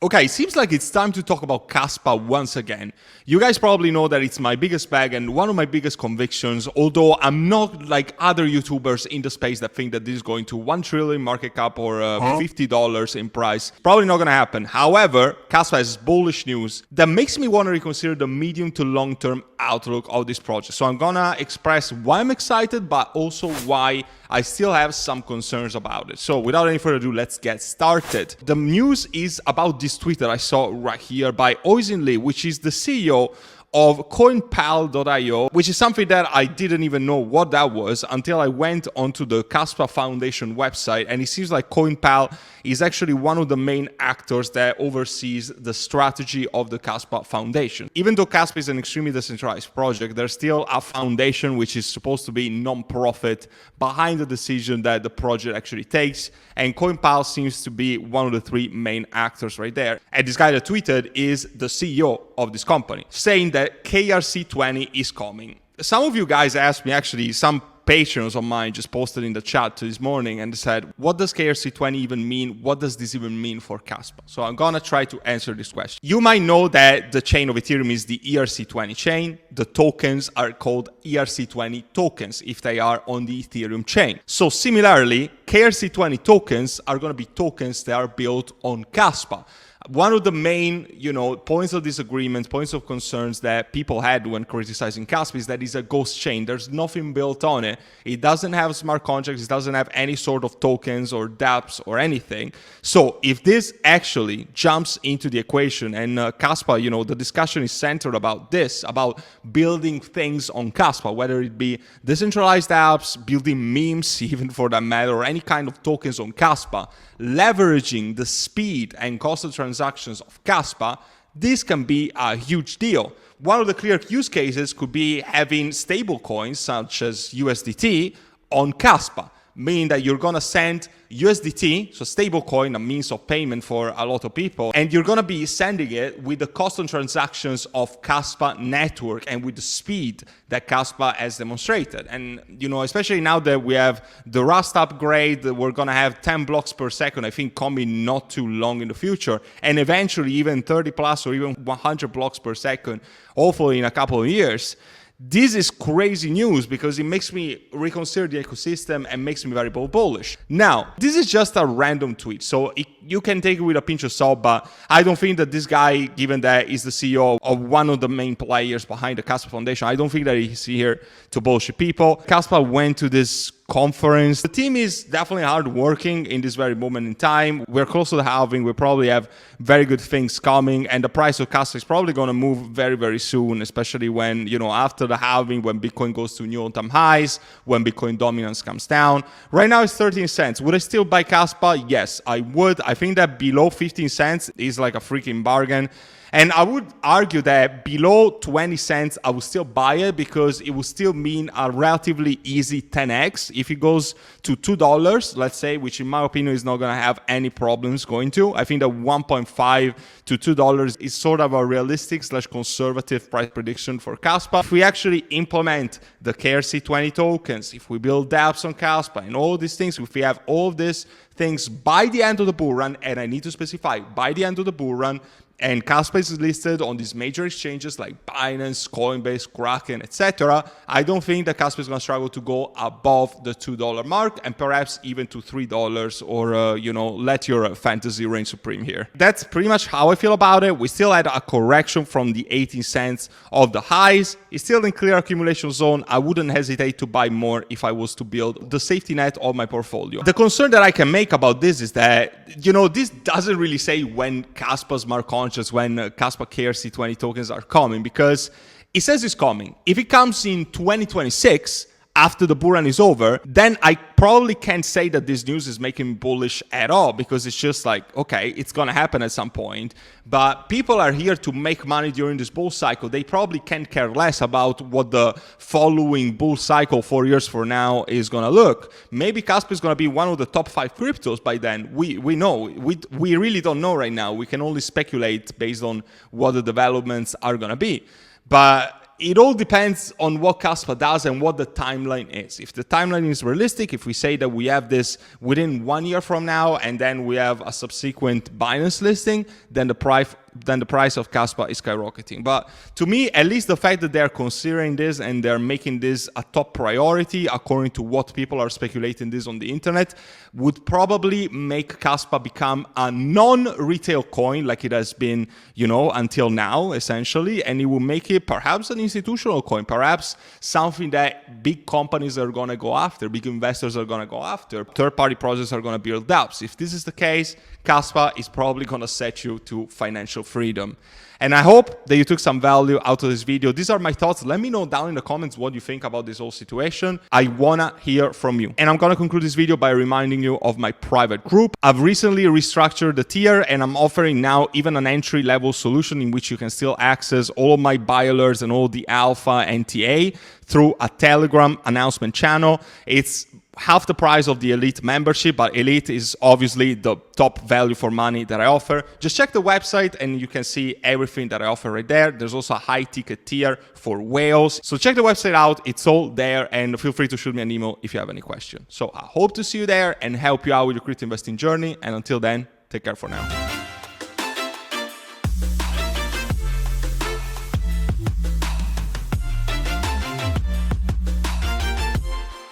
Okay, seems like it's time to talk about Kaspa once again. You guys probably know that it's my biggest bag and one of my biggest convictions, although I'm not like other YouTubers in the space that think that this is going to 1 trillion market cap or $50 in price. Probably not going to happen. However, Kaspa has bullish news that makes me want to reconsider the medium to long-term outlook of this project. So I'm going to express why I'm excited, but also why I still have some concerns about it. So without any further ado, let's get started. The news is about this tweet that I saw right here by Oisin Lee, which is the CEO of coinpal.io, which is something that I didn't even know what that was until I went onto the Kaspa Foundation website, and it seems like CoinPal is actually one of the main actors that oversees the strategy of the Kaspa Foundation. Even though Kaspa is an extremely decentralized project, there's still a foundation which is supposed to be non-profit behind the decision that the project actually takes, and CoinPal seems to be one of the three main actors right there. And this guy that tweeted is the CEO of this company, saying that KRC-20 is coming. Some of you guys asked me, actually, some patrons of mine just posted in the chat this morning and said, what does KRC-20 even mean? What does this even mean for Kaspa? So I'm gonna try to answer this question. You might know that the chain of Ethereum is the ERC-20 chain. The tokens are called ERC-20 tokens if they are on the Ethereum chain. So similarly, KRC-20 tokens are gonna be tokens that are built on Kaspa. One of the main, points of disagreement, points of concerns that people had when criticizing Kaspa is that it's a ghost chain. There's nothing built on it. It doesn't have smart contracts. It doesn't have any sort of tokens or dApps or anything. So if this actually jumps into the equation and Kaspa, the discussion is centered about this, about building things on Kaspa, whether it be decentralized apps, building memes, even for that matter, or any kind of tokens on Kaspa, leveraging the speed and cost of transactions of Kaspa, this can be a huge deal. One of the clear use cases could be having stable coins such as USDT on Kaspa, meaning that you're gonna send USDT, so stable coin, a means of payment for a lot of people, and you're gonna be sending it with the cost of transactions of Kaspa network and with the speed that Kaspa has demonstrated. And especially now that we have the Rust upgrade, we're gonna have 10 blocks per second, I think coming not too long in the future, and eventually even 30 plus or even 100 blocks per second, hopefully in a couple of years. This is crazy news because it makes me reconsider the ecosystem and makes me very bullish. Now, this is just a random tweet, so you can take it with a pinch of salt, but I don't think that this guy, given that he's the CEO of one of the main players behind the Kaspa Foundation, I don't think that he's here to bullshit people. Kaspa went to this conference. The team is definitely hard working in this very moment in time. We're close to the halving. We probably have very good things coming, and the price of Kaspa is probably going to move very soon, especially when, after the halving, when Bitcoin goes to new all-time highs, when Bitcoin dominance comes down. Right now it's 13 cents. Would I still buy Kaspa? Yes, I would. I think that below 15 cents is like a freaking bargain. And I would argue that below 20 cents, I would still buy it because it would still mean a relatively easy 10x. If it goes to $2, let's say, which in my opinion is not going to have any problems going to, I think that 1.5 to $2 is sort of a realistic / conservative price prediction for Kaspa. If we actually implement the KRC-20 tokens, if we build dApps on Kaspa and all these things, if we have all of these things by the end of the bull run, and I need to specify by the end of the bull run, and Kaspa is listed on these major exchanges like Binance, Coinbase, Kraken, etc., I don't think that Kaspa is going to struggle to go above the $2 mark and perhaps even to $3 or, let your fantasy reign supreme here. That's pretty much how I feel about it. We still had a correction from the 18 cents of the highs. It's still in clear accumulation zone. I wouldn't hesitate to buy more if I was to build the safety net of my portfolio. The concern that I can make about this is that, this doesn't really say when Kaspa smart contracts, when Kaspa KRC-20 tokens are coming, because it says it's coming. If it comes in 2026, after the bull run is over, then I probably can't say that this news is making me bullish at all, because it's just like, okay, it's going to happen at some point. But people are here to make money during this bull cycle. They probably can't care less about what the following bull cycle 4 years from now is going to look. Maybe Kaspa is going to be one of the top 5 cryptos by then. We know. We really don't know right now. We can only speculate based on what the developments are going to be. But it all depends on what Kaspa does and what the timeline is. If the timeline is realistic, if we say that we have this within 1 year from now and then we have a subsequent Binance listing, then the price of Kaspa is skyrocketing. But to me, at least the fact that they're considering this and they're making this a top priority, according to what people are speculating this on the internet, would probably make Kaspa become a non-retail coin like it has been, until now, essentially. And it will make it perhaps an institutional coin, perhaps something that big companies are going to go after, big investors are going to go after, third-party projects are going to build apps. If this is the case, Kaspa is probably going to set you to financial freedom. And I hope that you took some value out of this video. These are my thoughts. Let me know down in the comments what you think about this whole situation. I wanna hear from you. And I'm gonna conclude this video by reminding you of my private group. I've recently restructured the tier and I'm offering now even an entry-level solution in which you can still access all of my buy alerts and all the alpha and TA through a Telegram announcement channel. It's half the price of the Elite membership, but Elite is obviously the top value for money that I offer. Just check the website and you can see everything that I offer right there. There's also a high ticket tier for whales. So check the website out. It's all there and feel free to shoot me an email if you have any questions. So I hope to see you there and help you out with your crypto investing journey. And until then, take care for now.